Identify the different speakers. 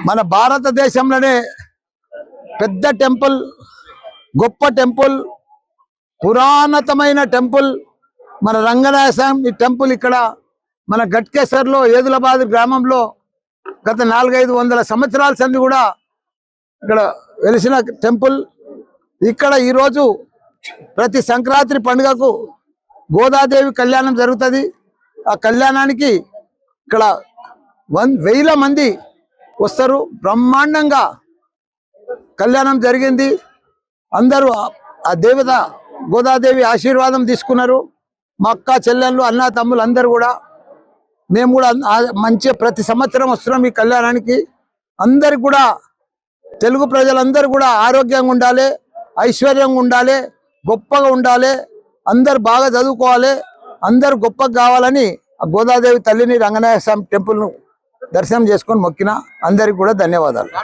Speaker 1: మన భారతదేశంలోనే పెద్ద టెంపుల్, గొప్ప టెంపుల్, పురాణతమైన టెంపుల్ మన రంగనాయ స్వామి టెంపుల్ ఇక్కడ మన గట్కేసర్లో ఏదులాబాద్ గ్రామంలో గత 400-500 సంవత్సరాల సంది కూడా ఇక్కడ వెలిసిన టెంపుల్. ఇక్కడ ఈరోజు ప్రతి సంక్రాంతి పండుగకు గోదాదేవి కళ్యాణం జరుగుతుంది. ఆ కళ్యాణానికి ఇక్కడ 1000 మంది వస్తారు. బ్రహ్మాండంగా కళ్యాణం జరిగింది. అందరూ ఆ దేవత గోదాదేవి ఆశీర్వాదం తీసుకున్నారు. మా అక్క చెల్లెళ్ళు, అన్న తమ్ముళ్ళు అందరూ కూడా, మేము కూడా మంచి ప్రతి సంవత్సరం వస్తున్నాం ఈ కళ్యాణానికి. అందరికి కూడా తెలుగు ప్రజలందరూ కూడా ఆరోగ్యంగా ఉండాలి, ఐశ్వర్యంగా ఉండాలి, గొప్పగా ఉండాలి, అందరు బాగా చదువుకోవాలి, అందరు గొప్పగా కావాలని ఆ గోదాదేవి తల్లిని రంగనాయ స్వామి టెంపుల్ను దర్శనం చేసుకొని మొక్కిన. అందరికి కూడా ధన్యవాదాలు.